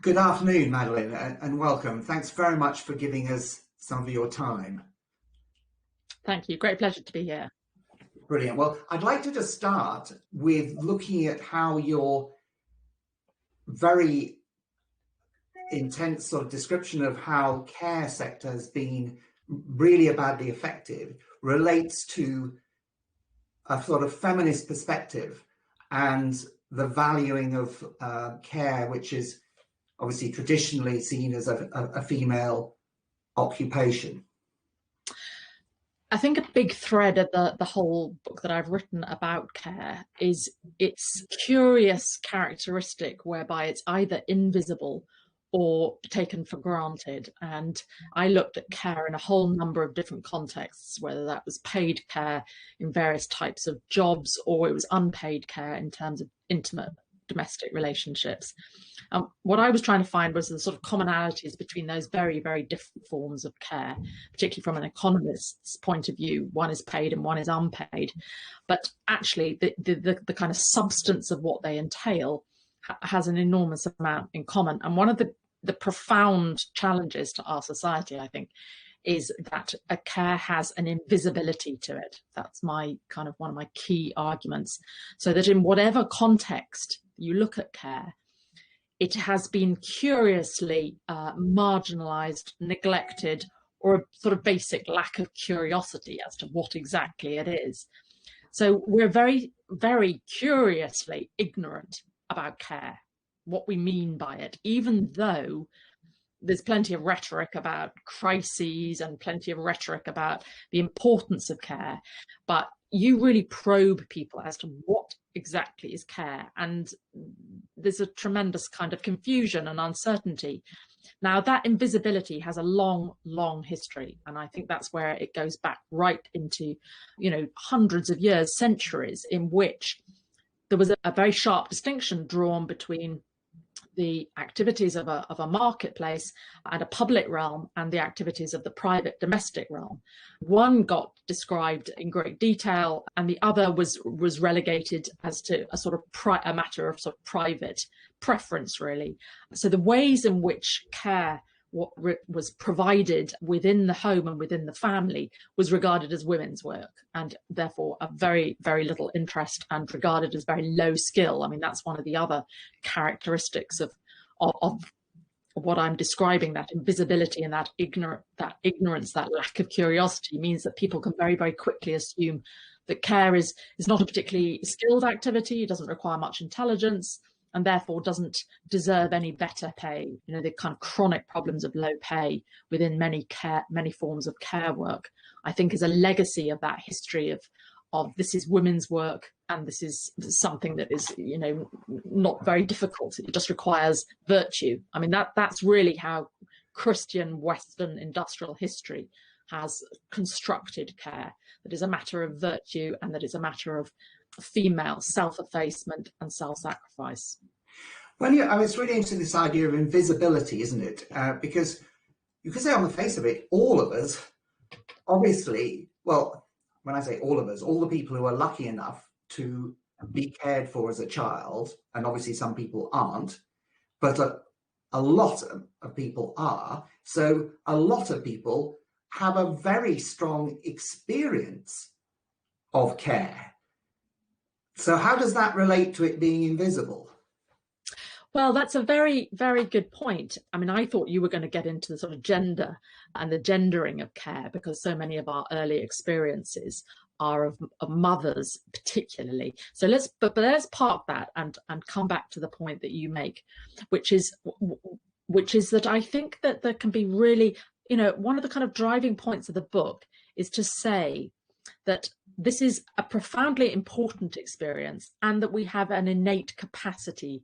Good afternoon, Madeleine, and welcome. Thanks very much for giving us some of your time. Thank you. Great pleasure to be here. Brilliant. Well, I'd like to just start with looking at how your very intense sort of description of how care sector has been really badly effective relates to a sort of feminist perspective and the valuing of care, which is obviously traditionally seen as a female occupation. I think a big thread of the whole book that I've written about care is its curious characteristic whereby it's either invisible or taken for granted. And I looked at care in a whole number of different contexts, whether that was paid care in various types of jobs or it was unpaid care in terms of intimate domestic relationships. What I was trying to find was the sort of commonalities between those very, very different forms of care, particularly from an economist's point of view. One is paid and one is unpaid. But actually, the kind of substance of what they entail has an enormous amount in common. And one of the profound challenges to our society, I think, is that a care has an invisibility to it. That's my kind of one of my key arguments. So that in whatever context you look at care, it has been curiously marginalized, neglected, or a sort of basic lack of curiosity as to what exactly it is. So we're very, very curiously ignorant about care, what we mean by it, even though there's plenty of rhetoric about crises and plenty of rhetoric about the importance of care, but you really probe people as to what exactly is care. And there's a tremendous kind of confusion and uncertainty. Now, that invisibility has a long, long history. And I think that's where it goes back right into, hundreds of years, centuries, in which there was a very sharp distinction drawn between the activities of a marketplace and a public realm and the activities of the private domestic realm. One got described in great detail and the other was relegated as to a sort of a matter of sort of private preference, really. So the ways in which care was provided within the home and within the family was regarded as women's work, and therefore of very, very little interest and regarded as very low skill. I mean, that's one of the other characteristics of what I'm describing, that invisibility and that ignorance, that lack of curiosity, means that people can very, very quickly assume that care is not a particularly skilled activity, it doesn't require much intelligence, and therefore doesn't deserve any better pay. The kind of chronic problems of low pay within many forms of care work, I think, is a legacy of that history of this is women's work and this is something that is, not very difficult. It just requires virtue. I mean, that's really how Christian Western industrial history has constructed care, that is a matter of virtue and that is a matter of female self-effacement and self-sacrifice. Well, yeah, I mean, it's really interesting, this idea of invisibility, isn't it? Because you could say on the face of it, all of us, obviously, well, when I say all of us, all the people who are lucky enough to be cared for as a child, and obviously some people aren't, but a lot of people are. So a lot of people have a very strong experience of care. So how does that relate to it being invisible? Well, that's a very, very good point. I mean, I thought you were going to get into the sort of gender and the gendering of care, because so many of our early experiences are of mothers particularly. So let's park that and come back to the point that you make, which is that I think that there can be really, one of the kind of driving points of the book is to say that this is a profoundly important experience and that we have an innate capacity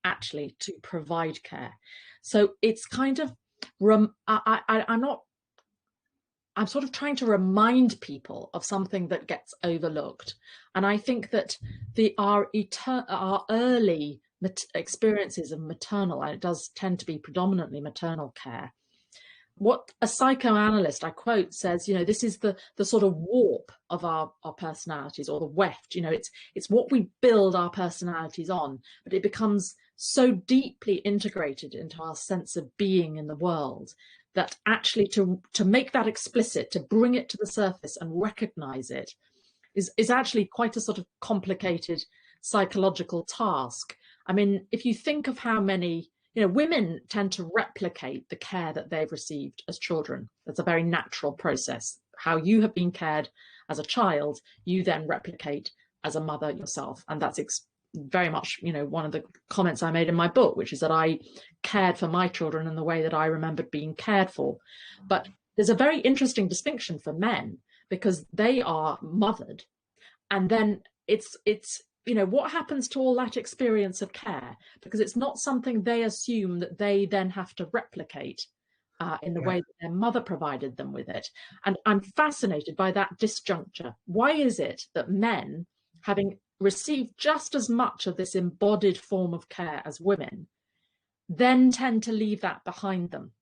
actually to provide care. So it's kind of, I'm sort of trying to remind people of something that gets overlooked. And I think that our early experiences of maternal, and it does tend to be predominantly maternal care, what a psychoanalyst I quote says, this is the sort of warp of our personalities, or the weft. It's what we build our personalities on, but it becomes so deeply integrated into our sense of being in the world that actually to make that explicit, to bring it to the surface and recognize it, is actually quite a sort of complicated psychological task. I mean, if you think of how many, women tend to replicate the care that they've received as children. That's a very natural process. How you have been cared as a child, you then replicate as a mother yourself. And that's very much, one of the comments I made in my book, which is that I cared for my children in the way that I remembered being cared for. But there's a very interesting distinction for men, because they are mothered. And then it's what happens to all that experience of care? Because it's not something they assume that they then have to replicate in the way that their mother provided them with it. And I'm fascinated by that disjuncture. Why is it that men, having received just as much of this embodied form of care as women, then tend to leave that behind them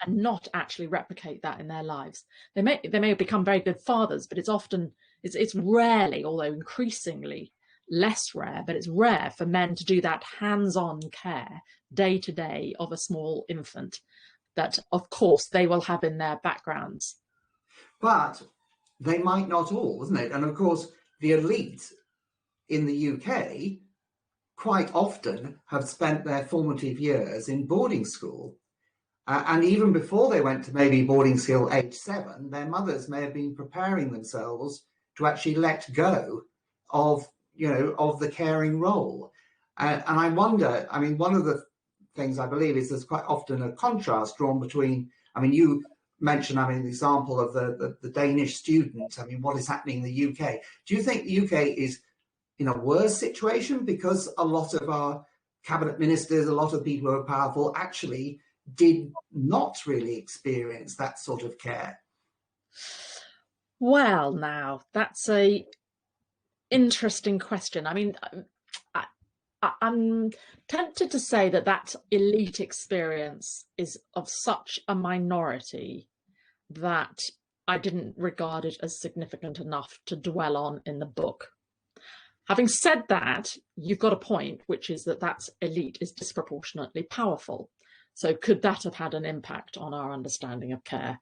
and not actually replicate that in their lives? They may become very good fathers, but it's rarely, although increasingly less rare, but it's rare for men to do that hands-on care day to day of a small infant that, of course, they will have in their backgrounds. But they might not all, isn't it? And of course, the elite in the UK quite often have spent their formative years in boarding school. And even before they went to maybe boarding school age 7, their mothers may have been preparing themselves to actually let go of the caring role. And I wonder, I mean, one of the things I believe is there's quite often a contrast drawn between, I mean, you mentioned, the example of the Danish student. I mean, what is happening in the UK? Do you think the UK is in a worse situation because a lot of our cabinet ministers, a lot of people who are powerful actually did not really experience that sort of care? Well, now that's a interesting question. I mean, I'm tempted to say that elite experience is of such a minority that I didn't regard it as significant enough to dwell on in the book. Having said that, you've got a point, which is that elite is disproportionately powerful. So could that have had an impact on our understanding of care?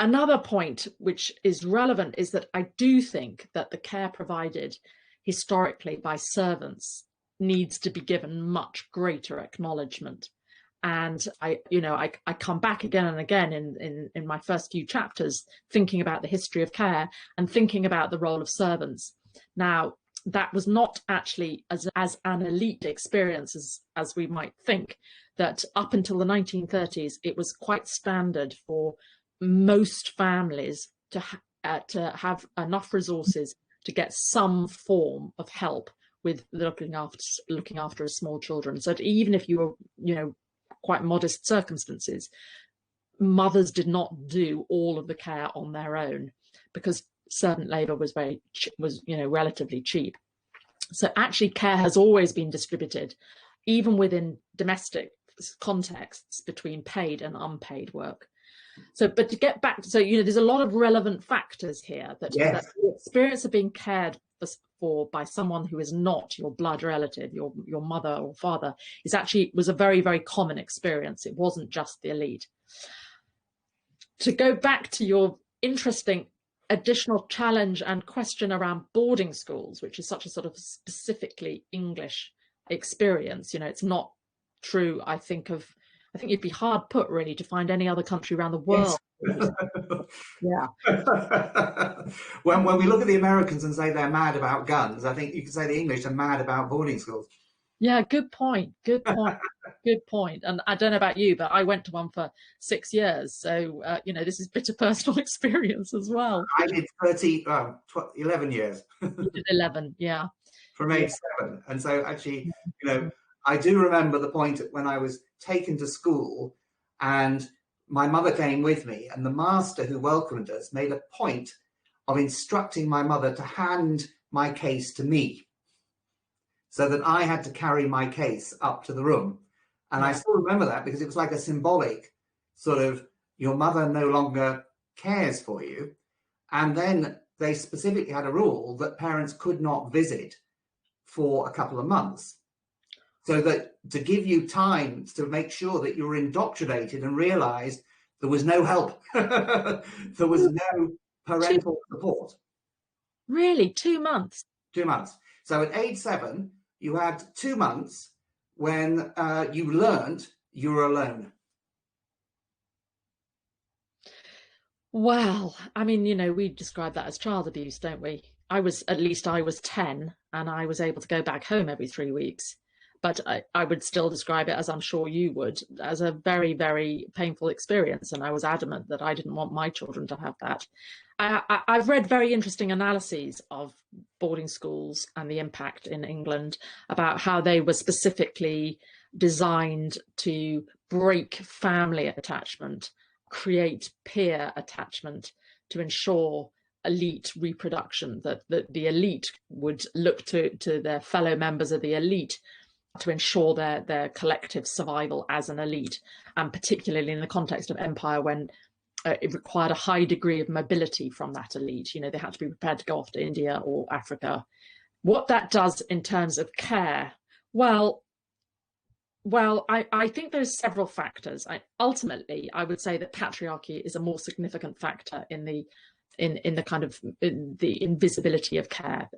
Another point which is relevant is that I do think that the care provided historically by servants needs to be given much greater acknowledgement. And I come back again and again in my first few chapters thinking about the history of care and thinking about the role of servants. Now, that was not actually as an elite experience as we might think, that up until the 1930s, it was quite standard for most families to have enough resources to get some form of help with looking after small children. So that even if you were, quite modest circumstances, mothers did not do all of the care on their own because servant labour was relatively cheap. So actually, care has always been distributed, even within domestic contexts, between paid and unpaid work. So, but to get back, so there's a lot of relevant factors here that the experience of being cared for by someone who is not your blood relative, your mother or father, was a very, very common experience. It wasn't just the elite. To go back to your interesting additional challenge and question around boarding schools, which is such a sort of specifically English experience, it's not true. I think you'd be hard put really to find any other country around the world. Yes. Yeah. when we look at the Americans and say they're mad about guns, I think you could say the English are mad about boarding schools. Yeah, good point. Good point. And I don't know about you, but I went to one for 6 years. So, this is bitter personal experience as well. I did 11 years. You did 11, yeah. From age 7. And so actually, I do remember the point when I was taken to school and my mother came with me, and the master who welcomed us made a point of instructing my mother to hand my case to me so that I had to carry my case up to the room. And I still remember that because it was like a symbolic sort of your mother no longer cares for you. And then they specifically had a rule that parents could not visit for a couple of months, so that to give you time to make sure that you were indoctrinated and realized there was no help. There was no parental support. Really? 2 months? 2 months. So at age 7, you had 2 months when you learned you were alone. Well, I mean, you know, we describe that as child abuse, don't we? I was 10 and I was able to go back home every 3 weeks. But I would still describe it, as I'm sure you would, as a very, very painful experience. And I was adamant that I didn't want my children to have that. I've read very interesting analyses of boarding schools and the impact in England about how they were specifically designed to break family attachment, create peer attachment, to ensure elite reproduction, that the elite would look to their fellow members of the elite to ensure their collective survival as an elite, and particularly in the context of empire, when it required a high degree of mobility from that elite. You know, they had to be prepared to go off to India or Africa. What that does in terms of care, well, I think there's several factors. Ultimately, I would say that patriarchy is a more significant factor in the invisibility of care.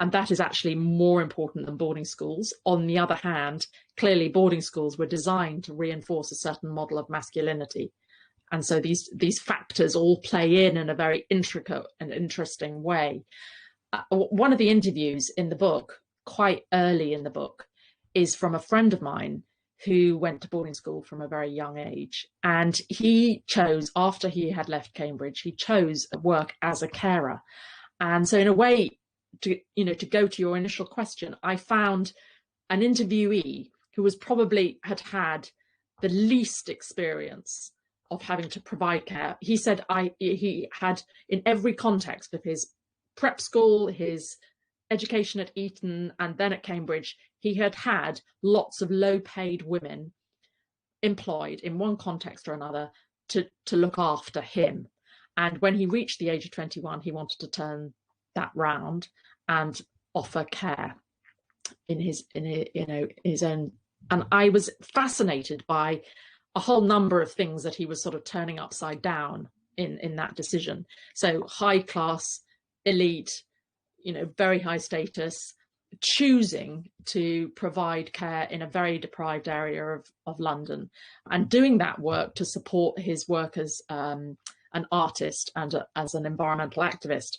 And that is actually more important than boarding schools. On the other hand, clearly boarding schools were designed to reinforce a certain model of masculinity. And so these factors all play in a very intricate and interesting way. One of the interviews in the book, quite early in the book, is from a friend of mine who went to boarding school from a very young age. And he chose, after he had left Cambridge, he chose work as a carer. And so in a way, to go to your initial question, I found an interviewee who was probably had the least experience of having to provide care. He said he had, in every context of his prep school, his education at Eton, and then at Cambridge, he had lots of low-paid women employed in one context or another to look after him. And when he reached the age of 21, he wanted to turn that round and offer care in his own. And I was fascinated by a whole number of things that he was sort of turning upside down in that decision. So high class, elite, very high status, choosing to provide care in a very deprived area of London, and doing that work to support his work as an artist and as an environmental activist.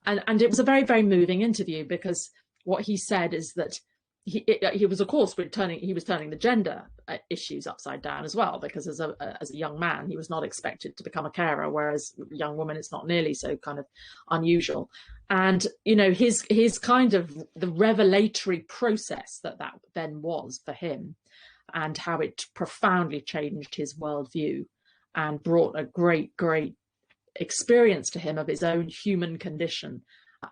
And it was a very, very moving interview, because what he said is that he was, of course, turning the gender issues upside down as well, because as a young man, he was not expected to become a carer, whereas a young woman, it's not nearly so kind of unusual. And his kind of the revelatory process that then was for him, and how it profoundly changed his worldview and brought a great experience to him of his own human condition,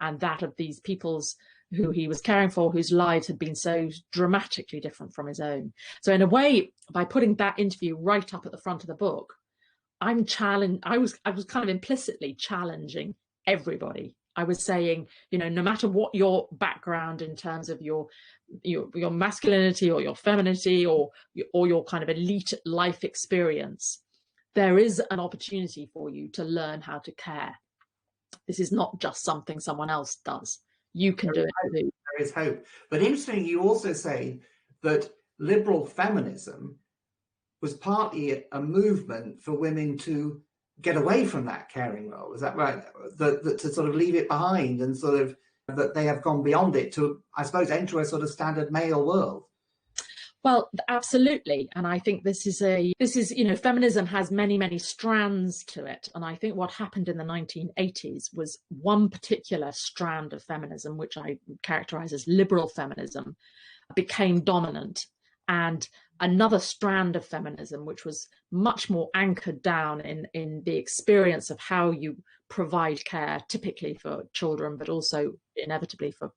and that of these peoples who he was caring for, whose lives had been so dramatically different from his own. So in a way, by putting that interview right up at the front of the book, I was kind of implicitly challenging everybody. I was saying, no matter what your background in terms of your masculinity or your femininity or your kind of elite life experience, there is an opportunity for you to learn how to care. This is not just something someone else does. You can do it too. There is hope. But interesting, you also say that liberal feminism was partly a movement for women to get away from that caring role. Is that right? That to sort of leave it behind, and sort of that they have gone beyond it to, I suppose, enter a sort of standard male world. Well, absolutely. And I think this is, feminism has many, many strands to it. And I think what happened in the 1980s was one particular strand of feminism, which I characterize as liberal feminism, became dominant. And another strand of feminism, which was much more anchored down in the experience of how you provide care, typically for children, but also inevitably for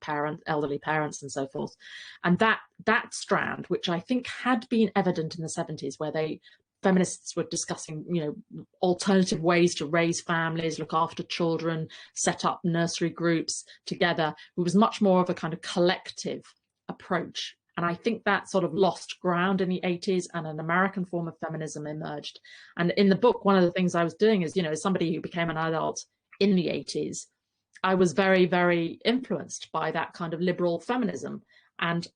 elderly parents and so forth. And that strand, which I think had been evident in the 70s, where they feminists were discussing, alternative ways to raise families, look after children, set up nursery groups together. It was much more of a kind of collective approach. And I think that sort of lost ground in the 80s, and an American form of feminism emerged. And in the book, one of the things I was doing is, as somebody who became an adult in the 80s, I was very, very influenced by that kind of liberal feminism. And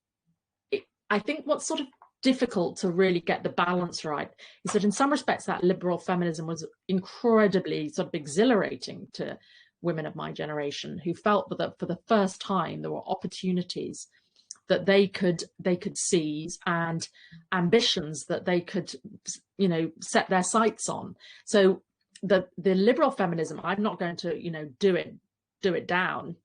I think what's sort of difficult to really get the balance right is that in some respects that liberal feminism was incredibly sort of exhilarating to women of my generation, who felt that for the first time there were opportunities that they could seize, and ambitions that they could set their sights on. So the liberal feminism, I'm not going to do it down.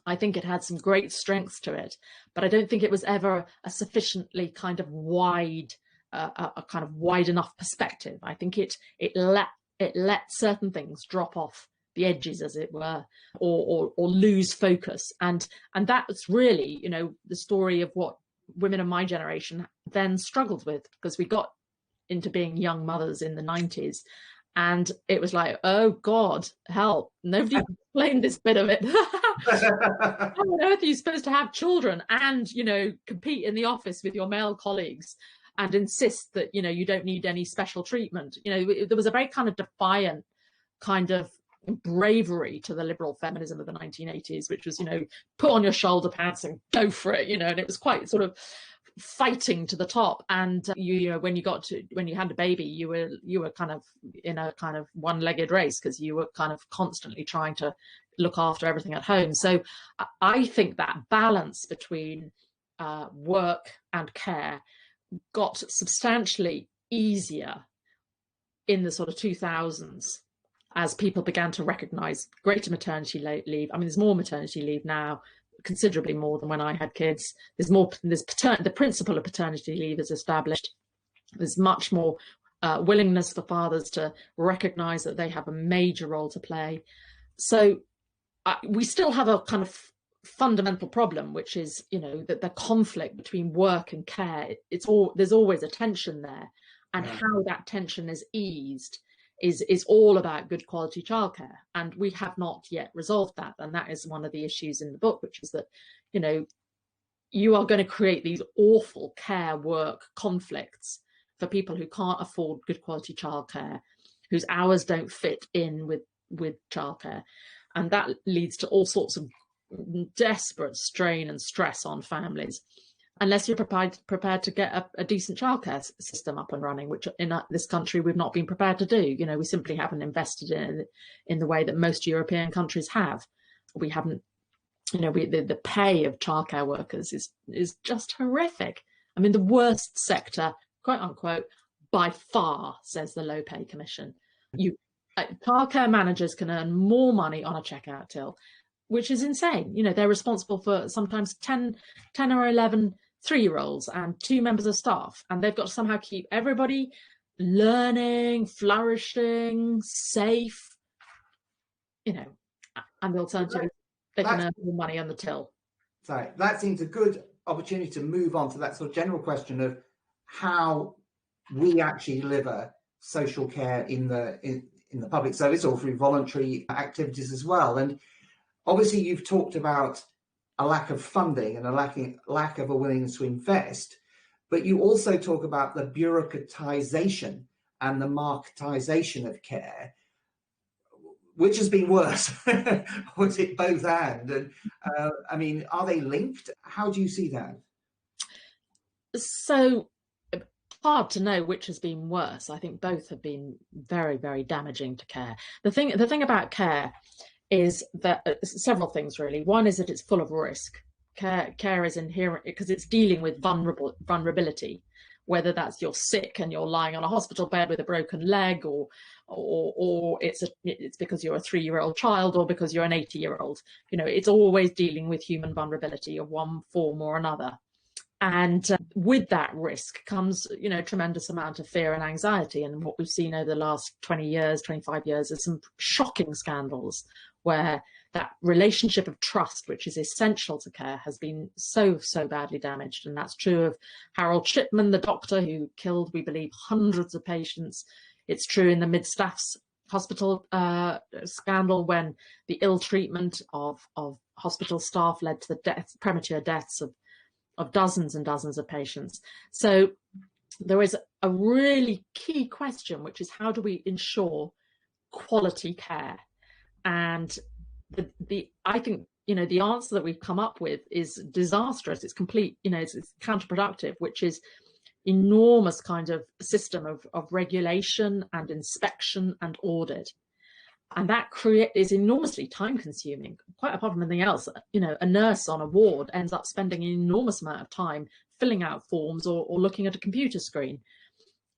I think it had some great strengths to it, but I don't think it was ever a sufficiently kind of wide enough perspective. I think it let certain things drop off the edges, as it were, or lose focus. And that's really, the story of what women of my generation then struggled with, because we got into being young mothers in the 90s. And it was like, oh God, help, nobody explained this bit of it. How on earth are you supposed to have children and, compete in the office with your male colleagues and insist that, you don't need any special treatment? There was a very kind of defiant kind of bravery to the liberal feminism of the 1980s, which was, put on your shoulder pads and go for it, and it was quite sort of fighting to the top. And when you had a baby, you were kind of in a kind of one-legged race, because you were kind of constantly trying to look after everything at home. So I think that balance between work and care got substantially easier in the sort of 2000s, as people began to recognize greater maternity leave. I mean, there's more maternity leave now, considerably more than when I had kids. The principle of paternity leave is established. There's much more willingness for fathers to recognize that they have a major role to play. So we still have a kind of fundamental problem, which is, that the conflict between work and care, there's always a tension there. And how that tension is eased is all about good quality childcare. And we have not yet resolved that. And that is one of the issues in the book, which is that, you are going to create these awful care work conflicts for people who can't afford good quality childcare, whose hours don't fit in with childcare. And that leads to all sorts of desperate strain and stress on families, unless you're prepared to get a decent childcare system up and running, which in this country we've not been prepared to do. We simply haven't invested in the way that most European countries have. We haven't, the pay of childcare workers is just horrific. I mean, the worst sector, quote unquote, by far, says the Low Pay Commission. Childcare managers can earn more money on a checkout till, which is insane. They're responsible for sometimes 10 or 11 3-year-olds and 2 members of staff, and they've got to somehow keep everybody learning, flourishing, safe, and the alternative is they can earn more money on the till. Sorry, that seems a good opportunity to move on to that sort of general question of how we actually deliver social care in the public service, or through voluntary activities as well. And obviously you've talked about a lack of funding and a lack of a willingness to invest, but you also talk about the bureaucratisation and the marketisation of care. Which has been worse? Was it both and? I mean, are they linked? How do you see that? So hard to know which has been worse. I think both have been very, very damaging to care. The thing about care is that several things really. One is that it's full of risk. Care is inherent because it's dealing with vulnerability, whether that's you're sick and you're lying on a hospital bed with a broken leg, or it's because you're a 3-year-old child, or because you're an 80-year-old. It's always dealing with human vulnerability of one form or another. And with that risk comes, a tremendous amount of fear and anxiety. And what we've seen over the last 20 years, 25 years, is some shocking scandals where that relationship of trust, which is essential to care, has been so badly damaged. And that's true of Harold Shipman, the doctor who killed, we believe, hundreds of patients. It's true in the Mid-Staffs hospital scandal, when the ill treatment of hospital staff led to the premature deaths of dozens and dozens of patients. So there is a really key question, which is how do we ensure quality care? And I think, the answer that we've come up with is disastrous. It's complete, it's counterproductive, which is enormous kind of system of regulation and inspection and audit. And that is enormously time consuming. Quite apart from anything else, a nurse on a ward ends up spending an enormous amount of time filling out forms or looking at a computer screen.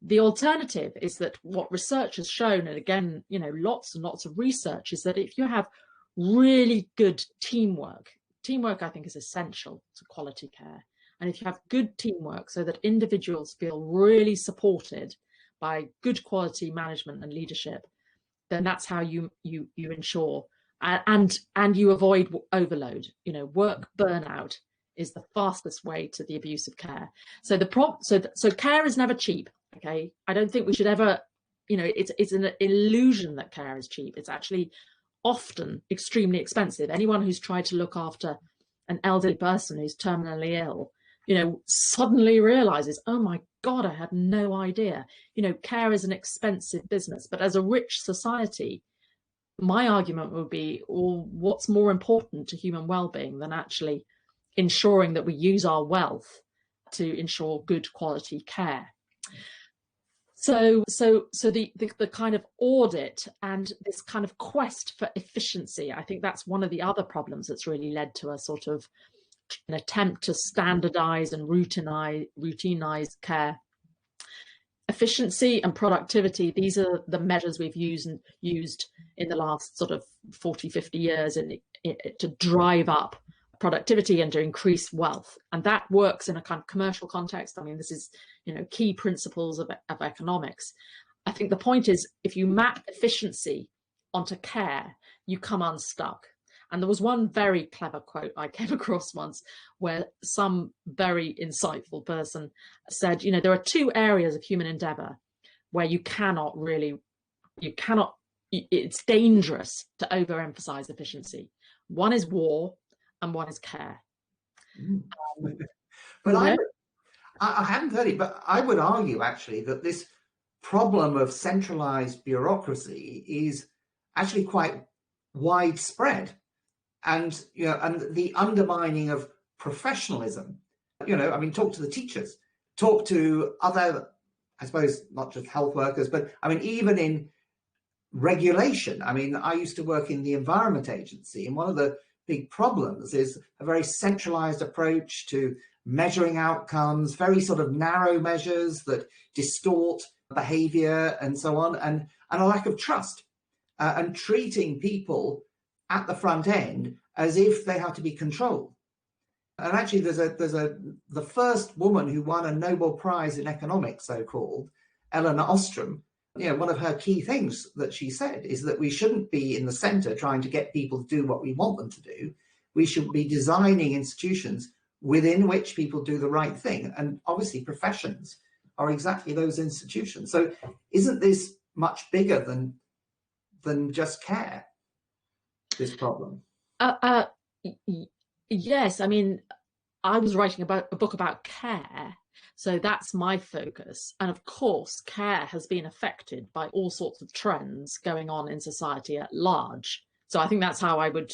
The alternative is that what research has shown, and again, lots and lots of research, is that if you have really good teamwork I think is essential to quality care. And if you have good teamwork so that individuals feel really supported by good quality management and leadership, then that's how you ensure and you avoid overload. Work burnout is the fastest way to the abuse of care. So so care is never cheap. Okay, I don't think we should ever, it's an illusion that care is cheap. It's actually often extremely expensive. Anyone who's tried to look after an elderly person who's terminally ill, suddenly realizes, oh my God, I had no idea. Care is an expensive business. But as a rich society, my argument would be, well, what's more important to human well-being than actually ensuring that we use our wealth to ensure good quality care? So the kind of audit and this kind of quest for efficiency, I think that's one of the other problems that's really led to a sort of an attempt to standardize and routinize care. Efficiency and productivity, these are the measures we've used in the last sort of 40, 50 years to drive up productivity and to increase wealth. And that works in a kind of commercial context. I mean, this is, key principles of economics. I think the point is, if you map efficiency onto care, you come unstuck. And there was one very clever quote I came across once where some very insightful person said, there are two areas of human endeavor where it's dangerous to overemphasize efficiency. One is war and one is care. But I haven't heard it, but I would argue actually that this problem of centralized bureaucracy is actually quite widespread. And and the undermining of professionalism. Talk to the teachers, talk to other, I suppose, not just health workers, but even in regulation. I used to work in the Environment Agency, and one of the big problems is a very centralized approach to measuring outcomes, very sort of narrow measures that distort behavior and so on, and a lack of trust, and treating people at the front end as if they have to be controlled. And actually the first woman who won a Nobel Prize in economics, so-called, Eleanor Ostrom, one of her key things that she said is that we shouldn't be in the center trying to get people to do what we want them to do. We should be designing institutions within which people do the right thing. And obviously professions are exactly those institutions. So isn't this much bigger than just care, this problem? Yes, I was writing a book about care, so that's my focus. And of course, care has been affected by all sorts of trends going on in society at large. So I think that's how I would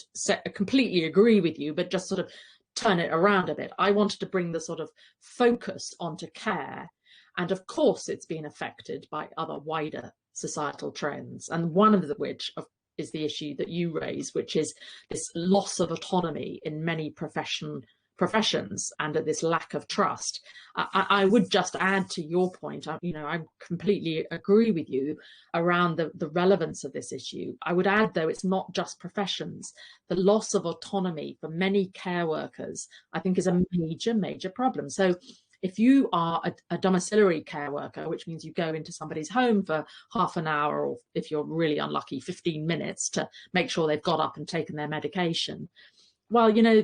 completely agree with you, but just sort of turn it around a bit. I wanted to bring the sort of focus onto care. And of course, it's been affected by other wider societal trends. And one of which is the issue that you raise, which is this loss of autonomy in many professions and this lack of trust. I would just add to your point, I completely agree with you around the relevance of this issue. I would add, though, it's not just professions. The loss of autonomy for many care workers, I think, is a major problem. So if you are a domiciliary care worker, which means you go into somebody's home for half an hour, or if you're really unlucky, 15 minutes to make sure they've got up and taken their medication, well, you know,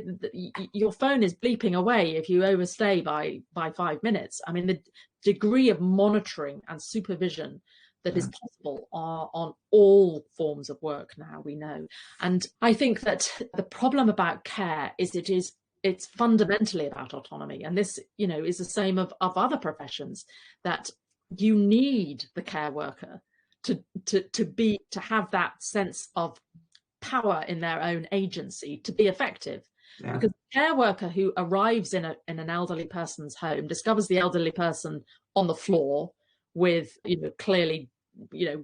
your phone is bleeping away if you overstay by 5 minutes. I mean, the degree of monitoring and supervision that is possible are on all forms of work now, we know. And I think that the problem about care is it's fundamentally about autonomy. And this, you know, is the same of other professions, that you need the care worker to have that sense of power in their own agency to be effective. Yeah. Because the care worker who arrives in an elderly person's home discovers the elderly person on the floor with, you know, clearly, you know,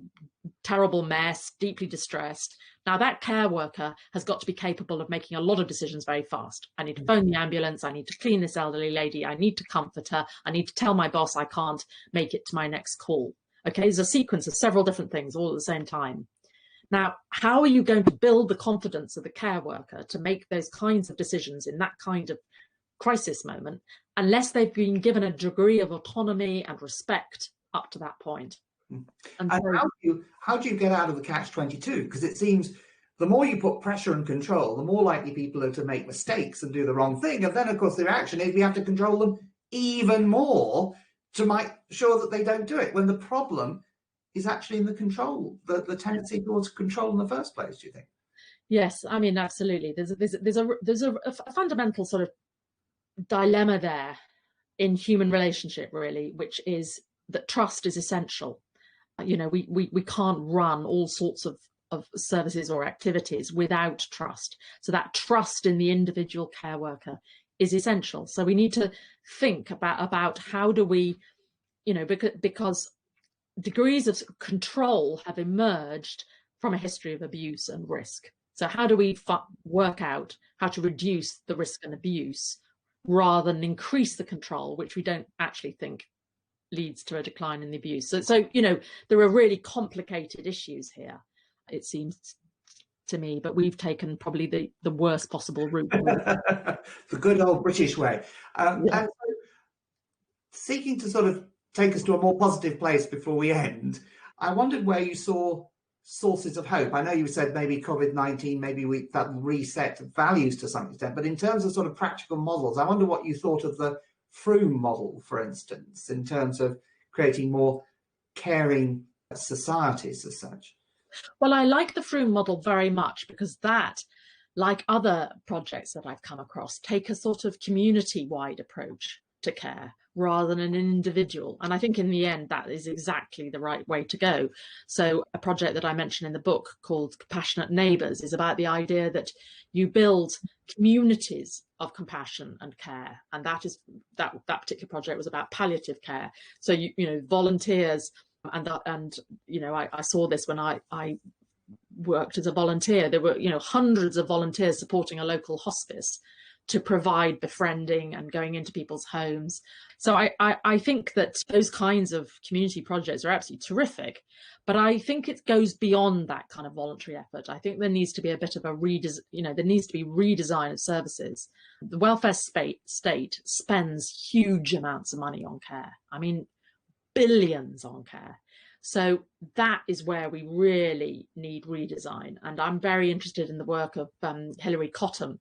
terrible mess, deeply distressed. Now that care worker has got to be capable of making a lot of decisions very fast. I need to phone the ambulance. I need to clean this elderly lady. I need to comfort her. I need to tell my boss I can't make it to my next call. Okay, there's a sequence of several different things all at the same time. Now, how are you going to build the confidence of the care worker to make those kinds of decisions in that kind of crisis moment, unless they've been given a degree of autonomy and respect up to that point? And how do you get out of the catch-22? Because it seems the more you put pressure and control, the more likely people are to make mistakes and do the wrong thing. And then, of course, the reaction is we have to control them even more to make sure that they don't do it, when the problem is actually in the control, the tendency towards control in the first place, do you think? Yes, I mean, absolutely. There's a fundamental sort of dilemma there in human relationship, really, which is that trust is essential. You know, we can't run all sorts of services or activities without trust. So that trust in the individual care worker is essential. So we need to think about how do we, you know, because degrees of control have emerged from a history of abuse and risk. So how do we work out how to reduce the risk and abuse rather than increase the control, which we don't actually think leads to a decline in the abuse? So you know, there are really complicated issues here, it seems to me, but we've taken probably the worst possible route. The good old British way. And so, seeking to sort of take us to a more positive place before we end, I wondered where you saw sources of hope. I know you said maybe COVID-19, maybe that reset values to some extent, but in terms of sort of practical models, I wonder what you thought of the Froome model, for instance, in terms of creating more caring societies as such. Well, I like the Froome model very much because that, like other projects that I've come across, take a sort of community-wide approach to care rather than an individual. And I think in the end, that is exactly the right way to go. So a project that I mentioned in the book called Compassionate Neighbours is about the idea that you build communities of compassion and care. And that particular project was about palliative care. So, you know, volunteers, and you know, I saw this when I worked as a volunteer. There were, you know, hundreds of volunteers supporting a local hospice to provide befriending and going into people's homes. So I think that those kinds of community projects are absolutely terrific, but I think it goes beyond that kind of voluntary effort. I think there needs to be a bit of a redesign of services. The welfare state spends huge amounts of money on care. I mean, billions on care. So that is where we really need redesign. And I'm very interested in the work of Hilary Cottam,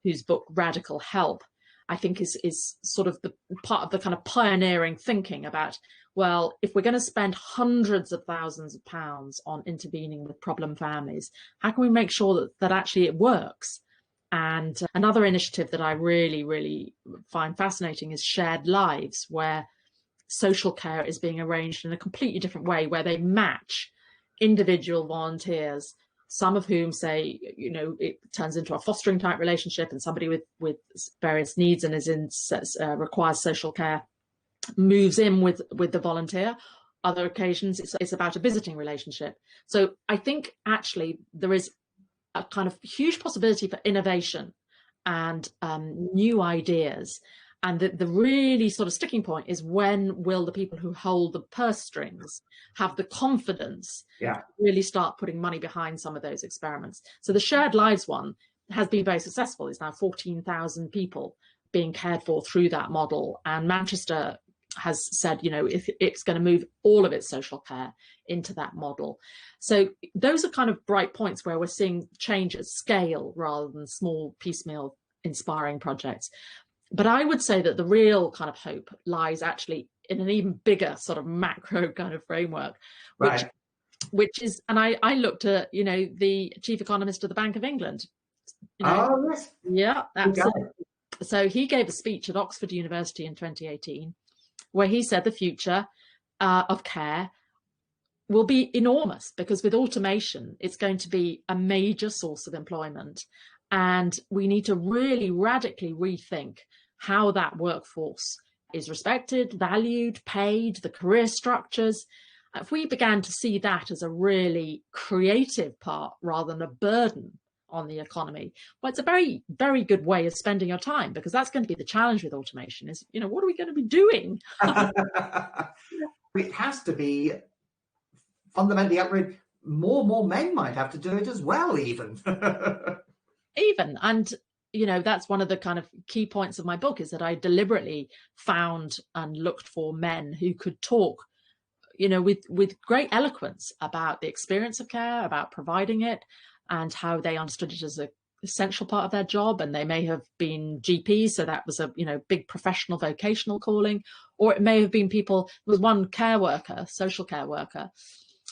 whose book Radical Help, I think is sort of the part of the kind of pioneering thinking about, well, if we're going to spend hundreds of thousands of pounds on intervening with problem families, how can we make sure that actually it works? And another initiative that I really, really find fascinating is Shared Lives, where social care is being arranged in a completely different way, where they match individual volunteers, some of whom say, you know, it turns into a fostering type relationship, and somebody with various needs and requires social care moves in with the volunteer. Other occasions it's about a visiting relationship. So I think actually there is a kind of huge possibility for innovation and new ideas. And the really sort of sticking point is, when will the people who hold the purse strings have the confidence to really start putting money behind some of those experiments? So the Shared Lives one has been very successful. It's now 14,000 people being cared for through that model. And Manchester has said, you know, if it's going to move all of its social care into that model. So those are kind of bright points where we're seeing change at scale rather than small piecemeal inspiring projects. But I would say that the real kind of hope lies actually in an even bigger sort of macro kind of framework, Right. which is, and I looked at, you know, the chief economist of the Bank of England. You know, Oh, yes. yeah, absolutely. So he gave a speech at Oxford University in 2018, where he said the future of care will be enormous, because with automation, it's going to be a major source of employment. And we need to really radically rethink how that workforce is respected, valued, paid, the career structures. If we began to see that as a really creative part rather than a burden on the economy, well, it's a very, very good way of spending your time, because that's going to be the challenge with automation is, you know, what are we going to be doing? It has to be fundamentally upgraded. More men might have to do it as well, even. And you know, that's one of the kind of key points of my book, is that I deliberately found and looked for men who could talk, you know, with great eloquence about the experience of care, about providing it, and how they understood it as an essential part of their job. And they may have been GPs, so that was a, you know, big professional vocational calling, or it may have been people. There was one care worker, social care worker,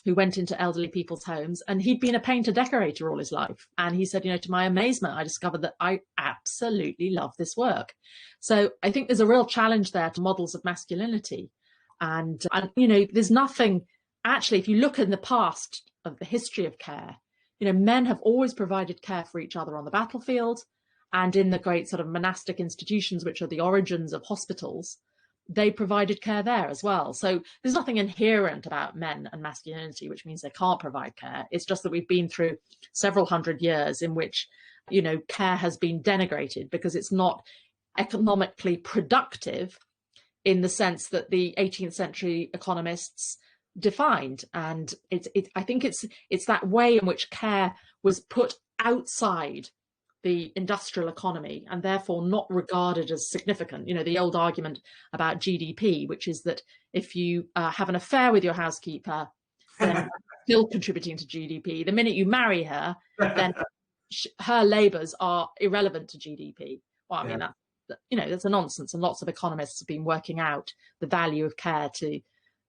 who went into elderly people's homes, and he'd been a painter decorator all his life. And he said, you know, to my amazement, I discovered that I absolutely love this work. So I think there's a real challenge there to models of masculinity. And you know, there's nothing, actually, if you look in the past of the history of care, you know, men have always provided care for each other on the battlefield and in the great sort of monastic institutions, which are the origins of hospitals. They provided care there as well. So there's nothing inherent about men and masculinity, which means they can't provide care. It's just that we've been through several hundred years in which, you know, care has been denigrated because it's not economically productive in the sense that the 18th century economists defined. And I think it's that way in which care was put outside the industrial economy and therefore not regarded as significant. You know, the old argument about GDP, which is that if you have an affair with your housekeeper, then still contributing to GDP. The minute you marry her, then her labours are irrelevant to GDP. Well, I mean, that, you know, that's a nonsense, and lots of economists have been working out the value of care to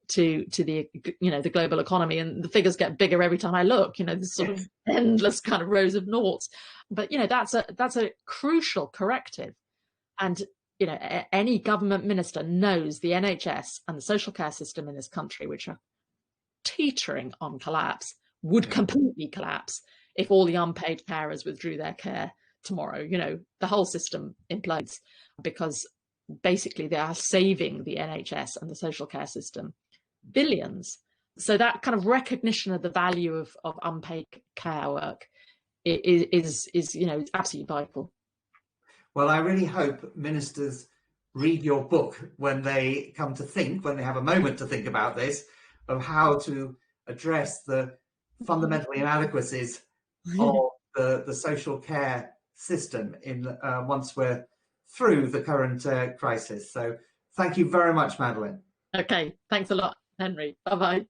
the, you know, the global economy, and the figures get bigger every time I look. You know, this sort of endless kind of rows of noughts. But you know, that's a crucial corrective. And you know, any government minister knows the NHS and the social care system in this country, which are teetering on collapse, would completely collapse if all the unpaid carers withdrew their care tomorrow. You know, the whole system implodes, because basically they are saving the NHS and the social care system billions. So that kind of recognition of the value of unpaid care work is you know, absolutely vital. Well, I really hope ministers read your book when they come to think, when they have a moment to think about this, of how to address the fundamental inadequacies of the social care system in once we're through the current crisis. So thank you very much, Madeleine. Okay, thanks a lot, Henry. Bye-bye.